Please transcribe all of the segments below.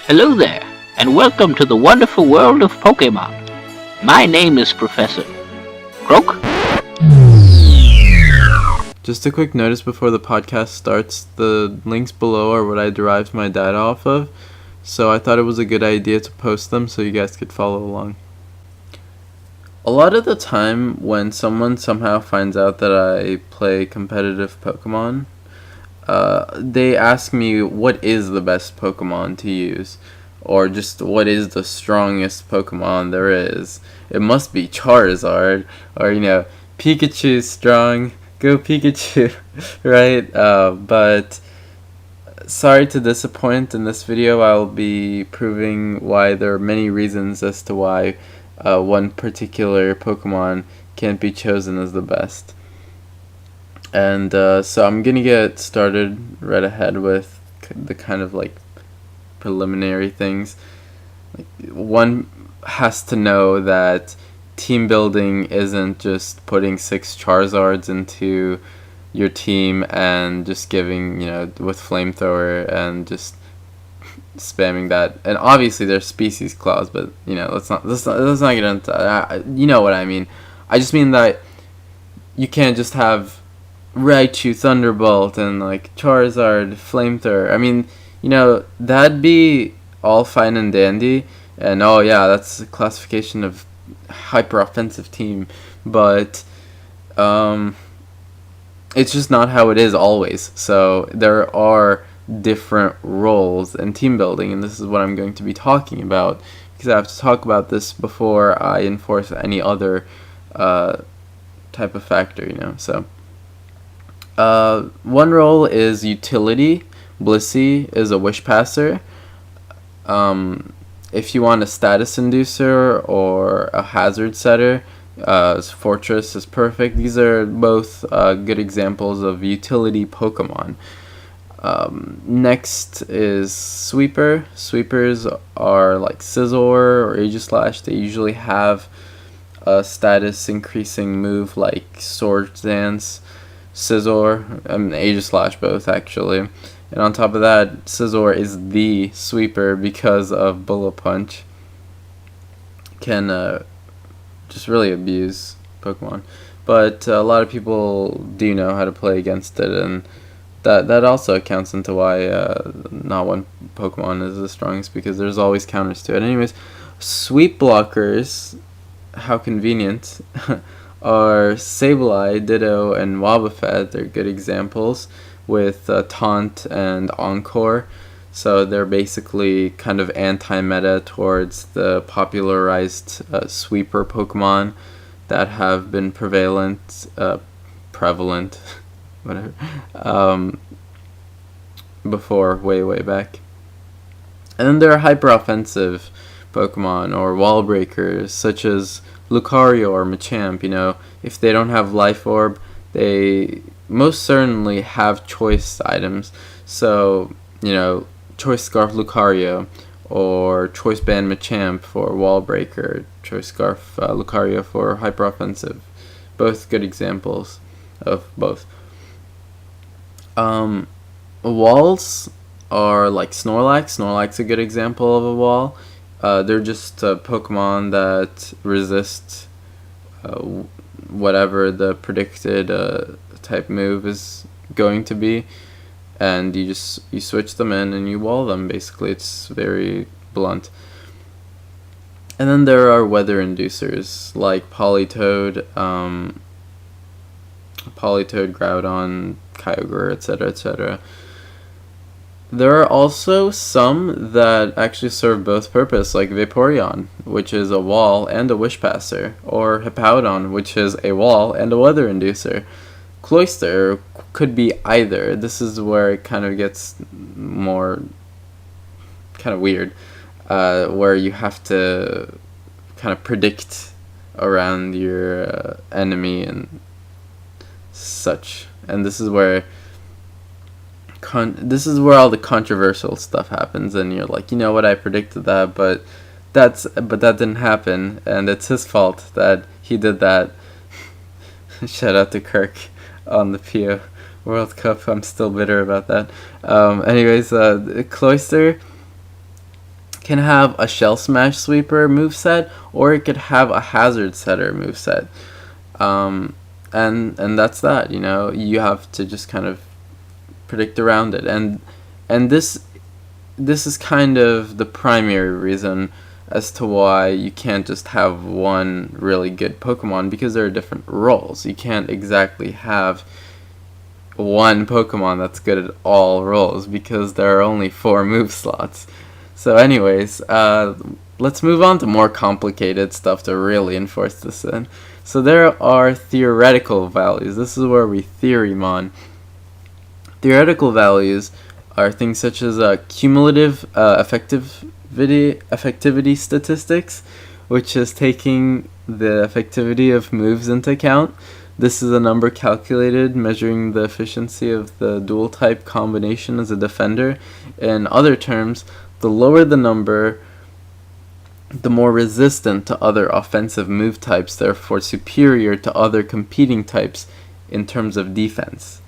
Hello there, and welcome to the wonderful world of Pokemon. My name is Professor Croak. Just a quick notice before the podcast starts, the links below are what I derived my data off of, so I thought it was a good idea to post them so you guys could follow along. A lot of the time when someone somehow finds out that I play competitive Pokemon, they ask me what is the best Pokemon to use, or just what is the strongest Pokemon there is. It must be Charizard, or Pikachu's strong, go Pikachu, right? But sorry to disappoint. In this video I'll be proving why there are many reasons as to why one particular Pokemon can't be chosen as the best. And so I'm gonna get started right ahead with the kind of preliminary things. One has to know that team building isn't just putting 6 Charizards into your team and just giving, with flamethrower and just spamming that. And obviously there's species clause, but let's not get into you know what I mean. I just mean that you can't just have Raichu Thunderbolt and Charizard Flamethrower. I mean, that'd be all fine and dandy, and oh yeah, that's a classification of hyper offensive team, but it's just not how it is always. So there are different roles in team building, and this is what I'm going to be talking about, because I have to talk about this before I enforce any other type of factor, so one role is utility. Blissey is a wish passer. If you want a status inducer or a hazard setter, Fortress is perfect. These are both good examples of utility Pokemon. Next is Sweeper. Sweepers are like Scizor or Aegislash. They usually have a status increasing move like Sword Dance. Scizor and Aegislash both actually, and on top of that, Scizor is the sweeper because of Bullet Punch. Can just really abuse Pokemon, but a lot of people do know how to play against it, and that also accounts into why not one Pokemon is the strongest, because there's always counters to it. Anyways, sweep blockers, how convenient. Are Sableye, Ditto, and Wobbuffet. They're good examples with Taunt and Encore. So they're basically kind of anti-meta towards the popularized sweeper Pokemon that have been prevalent, whatever, before, way back. And then there are hyper-offensive Pokemon or wall breakers, such as Lucario or Machamp. If they don't have Life Orb, they most certainly have choice items. So, Choice Scarf Lucario or Choice Band Machamp for Wall Breaker, Choice Scarf Lucario for Hyper Offensive. Both good examples of both. Walls are like Snorlax. Snorlax's a good example of a wall. They're just Pokemon that resist whatever the predicted type move is going to be, and you switch them in and you wall them. Basically, it's very blunt. And then there are weather inducers like Politoed, Groudon, Kyogre, etc., etc. There are also some that actually serve both purpose, like Vaporeon, which is a wall and a wish passer, or Hippowdon, which is a wall and a weather inducer. Cloyster could be either. This is where it kind of gets more kind of weird, where you have to kind of predict around your enemy and such. And this is where all the controversial stuff happens, and you're like, I predicted that, but that didn't happen, and it's his fault that he did that. Shout out to Kirk on the PO World Cup. I'm still bitter about that. Anyways, Cloyster can have a Shell Smash Sweeper moveset, or it could have a Hazard Setter moveset. And that's that. You have to just kind of predict around it, and this is kind of the primary reason as to why you can't just have one really good Pokemon, because there are different roles. You can't exactly have one Pokemon that's good at all roles, because there are only 4 move slots. So anyways, let's move on to more complicated stuff to really enforce this in. So there are theoretical values. This is where we theoremon. Theoretical values are things such as cumulative effectivity statistics, which is taking the effectivity of moves into account. This is a number calculated measuring the efficiency of the dual type combination as a defender. In other terms, the lower the number, the more resistant to other offensive move types, therefore superior to other competing types in terms of defense.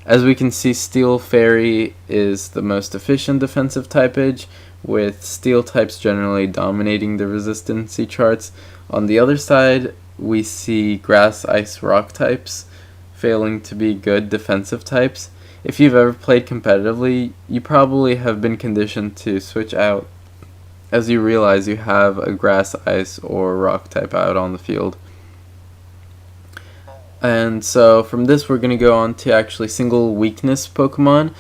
As we can see, Steel Fairy is the most efficient defensive typage, with Steel types generally dominating the resistancy charts. On the other side, we see Grass, Ice, Rock types failing to be good defensive types. If you've ever played competitively, you probably have been conditioned to switch out as you realize you have a Grass, Ice, or Rock type out on the field. And so from this, we're going to go on to actually single weakness Pokemon.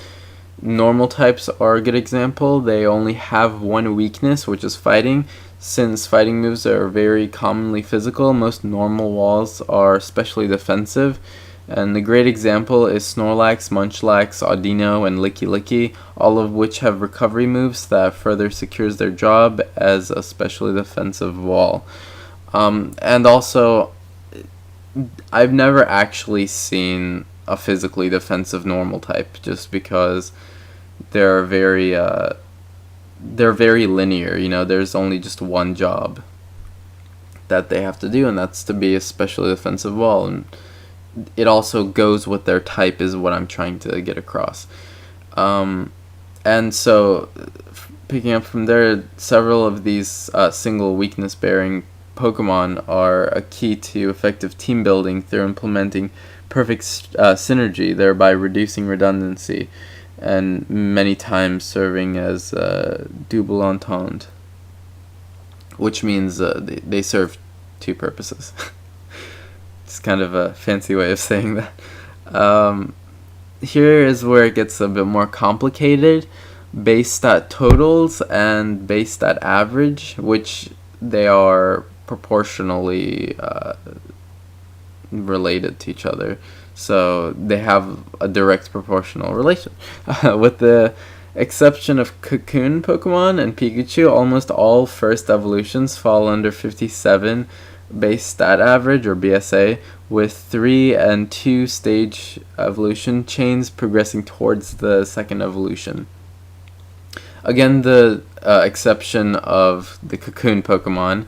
Normal types are a good example. They only have one weakness, which is fighting. Since fighting moves are very commonly physical, most normal walls are especially defensive. And the great example is Snorlax, Munchlax, Audino, and Licky Licky, all of which have recovery moves that further secures their job as a specially defensive wall. And also, I've never actually seen a physically defensive normal type, just because they're very linear. There's only just one job that they have to do, and that's to be a specially defensive wall. And it also goes with their type, is what I'm trying to get across. And so, picking up from there, several of these single weakness bearing Pokemon are a key to effective team building through implementing perfect synergy, thereby reducing redundancy, and many times serving as double entente, which means they serve 2 purposes. It's kind of a fancy way of saying that. Here is where it gets a bit more complicated. Base stat totals and base stat average, which they are proportionally related to each other, so they have a direct proportional relation. With the exception of Cocoon Pokemon and Pikachu, almost all first evolutions fall under 57 base stat average, or BSA, with 3 and 2 stage evolution chains progressing towards the second evolution. Again, the exception of the Cocoon Pokemon,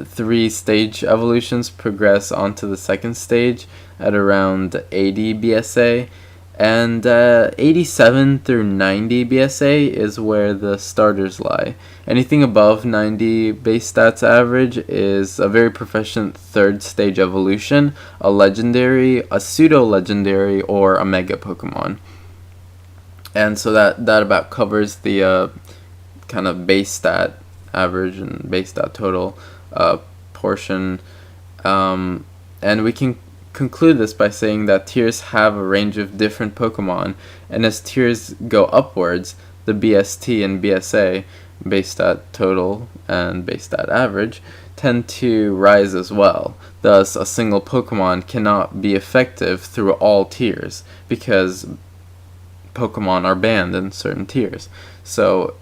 3 stage evolutions progress onto the second stage at around 80 BSA, and 87 through 90 BSA is where the starters lie. Anything above 90 base stats average is a very proficient third stage evolution, a legendary, a pseudo-legendary, or a mega Pokemon. And so that about covers the kind of base stat average and base stat total portion. And we can conclude this by saying that tiers have a range of different Pokemon, and as tiers go upwards, the BST and BSA, base stat total and base stat average, tend to rise as well. Thus, a single Pokemon cannot be effective through all tiers, because Pokemon are banned in certain tiers. So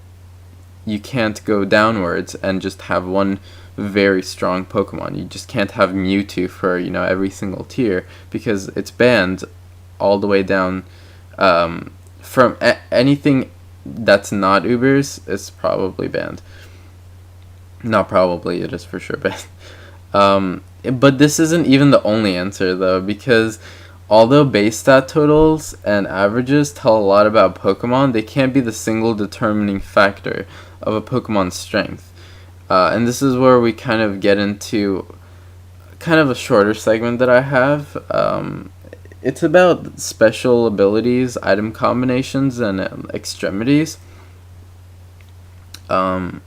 you can't go downwards and just have one very strong Pokemon. You just can't have Mewtwo for every single tier, because it's banned all the way down. From anything that's not Ubers is probably banned. Not probably, it is for sure banned. But this isn't even the only answer, though, because Although base stat totals and averages tell a lot about Pokemon, they can't be the single determining factor of a Pokemon's strength. And this is where we kind of get into kind of a shorter segment that I have. It's about special abilities, item combinations, and extremities. I'm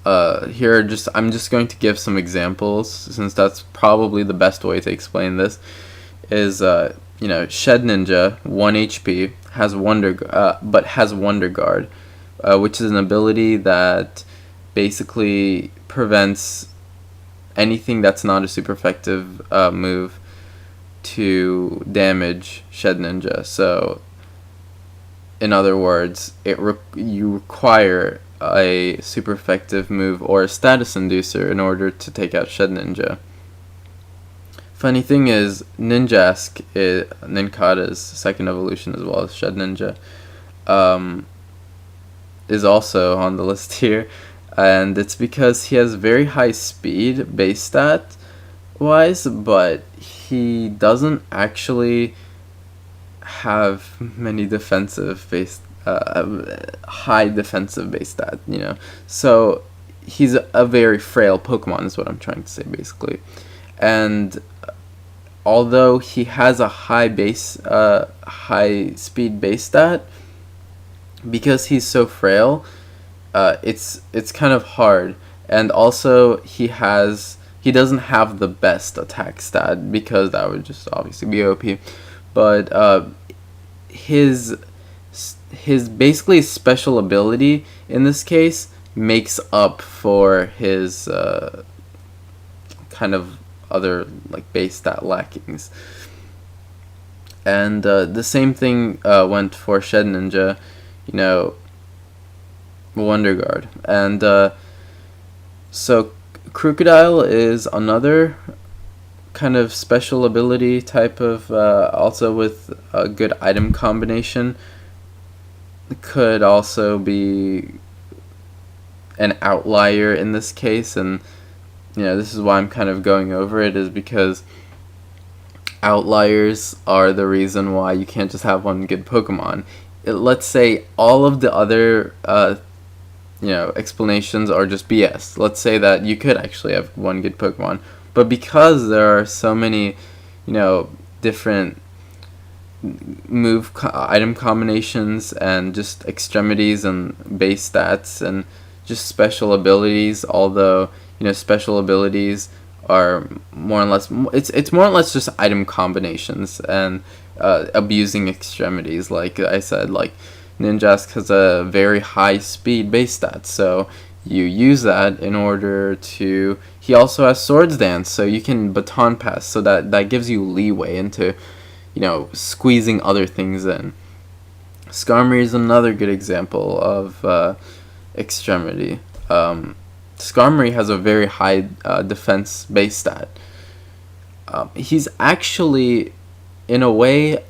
just going to give some examples, since that's probably the best way to explain this. Is Shed Ninja, 1 HP, has has Wonder Guard, which is an ability that basically prevents anything that's not a super effective move to damage Shed Ninja. So, in other words, you require a super effective move or a status inducer in order to take out Shed Ninja. Funny thing is, Ninjask, Nincada's second evolution, as well as Shed Ninja, is also on the list here, and it's because he has very high speed base stat wise, but he doesn't actually have many high defensive base stat, so he's a very frail Pokemon is what I'm trying to say, basically. And although he has a high speed base stat, because he's so frail, it's kind of hard. And also he doesn't have the best attack stat, because that would just obviously be OP. But his basically special ability in this case makes up for his kind of other base stat lackings. And the same thing went for Shed Ninja, Wonder Guard. And so Crocodile is another kind of special ability type of, also with a good item combination. Could also be an outlier in this case, and this is why I'm kind of going over it, is because outliers are the reason why you can't just have one good Pokemon. Let's say all of the other explanations are just BS. Let's say that you could actually have one good Pokemon, but because there are so many different item combinations and just extremities and base stats and just special abilities, although special abilities are more or less it's more or less just item combinations and abusing extremities. Like I said, Ninjask has a very high speed base stat, so you use that in order to. He also has Swords Dance, so you can baton pass, so that gives you leeway into squeezing other things in. Skarmory is another good example of extremity. Skarmory has a very high defense base stat. He's actually, in a way,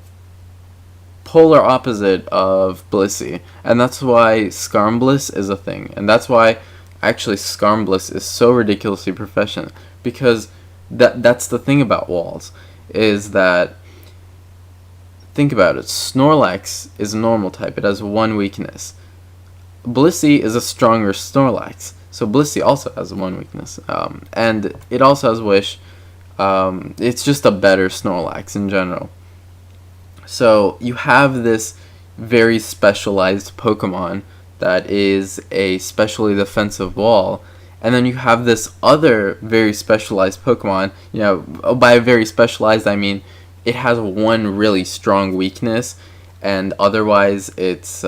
polar opposite of Blissey, and that's why Skarmbliss is a thing, and that's why actually Skarmbliss is so ridiculously proficient, because that's the thing about walls, is that, think about it, Snorlax is a normal type, it has one weakness. Blissey is a stronger Snorlax, so Blissey also has one weakness, and it also has Wish. It's just a better Snorlax in general. So you have this very specialized Pokemon that is a specially defensive wall, and then you have this other very specialized Pokemon. By very specialized I mean it has one really strong weakness, and otherwise it's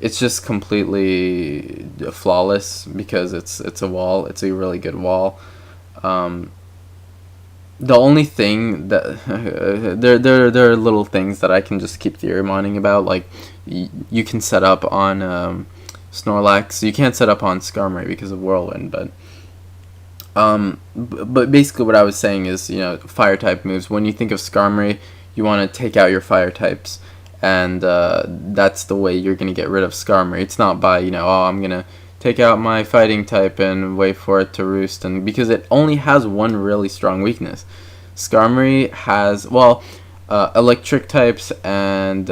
just completely flawless because it's a wall. It's a really good wall. The only thing that there are little things that I can just keep theory mining about, like you can set up on Snorlax. You can't set up on Skarmory because of Whirlwind, but basically what I was saying is, fire type moves. When you think of Skarmory, you want to take out your fire types, and that's the way you're going to get rid of Skarmory. It's not by, I'm going to take out my fighting type and wait for it to roost, and because it only has one really strong weakness. Skarmory has, well, electric types and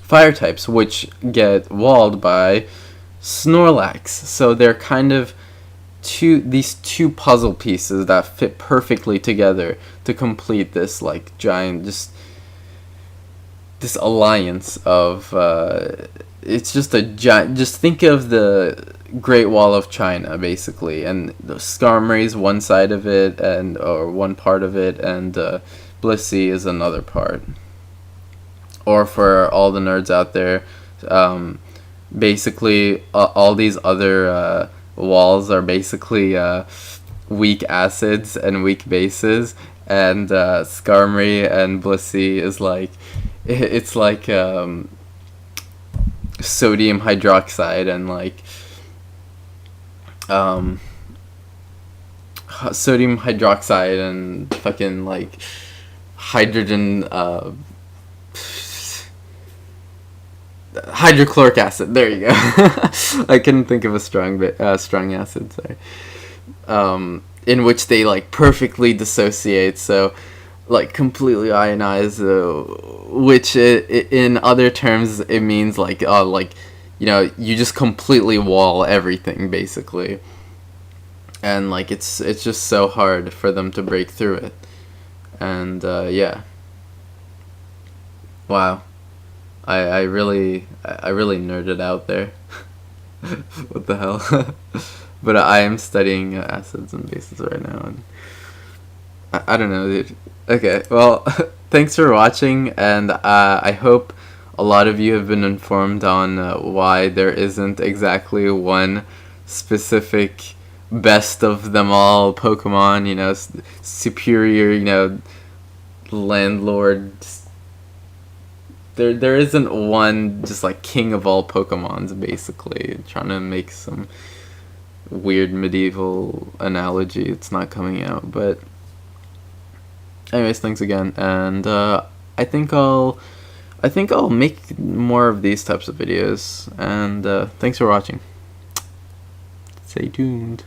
fire types, which get walled by Snorlax. So they're kind of these two puzzle pieces that fit perfectly together to complete this like giant, just this alliance of it's just a giant, just think of the Great Wall of China basically, and the Skarmory's one side of it, and or one part of it, and Blissey is another part. Or for all the nerds out there, basically all these other walls are basically weak acids and weak bases, and Skarmory and Blissey is like, it's like sodium hydroxide and like sodium hydroxide and fucking like hydrogen hydrochloric acid. There you go. I couldn't think of a strong acid. Sorry. In which they like perfectly dissociate, so like completely ionize, which in other terms it means like you know, you just completely wall everything basically, and like it's just so hard for them to break through it, and yeah. Wow. I really nerded out there. What the hell? But I am studying acids and bases right now, and I don't know, dude. Okay, well, thanks for watching, and I hope a lot of you have been informed on why there isn't exactly one specific best of them all Pokemon, you know, superior, you know, landlord. There isn't one just like king of all Pokemons, basically. Trying to make some weird medieval analogy. It's not coming out, but anyways, thanks again, and I think I'll make more of these types of videos, and thanks for watching. Stay tuned.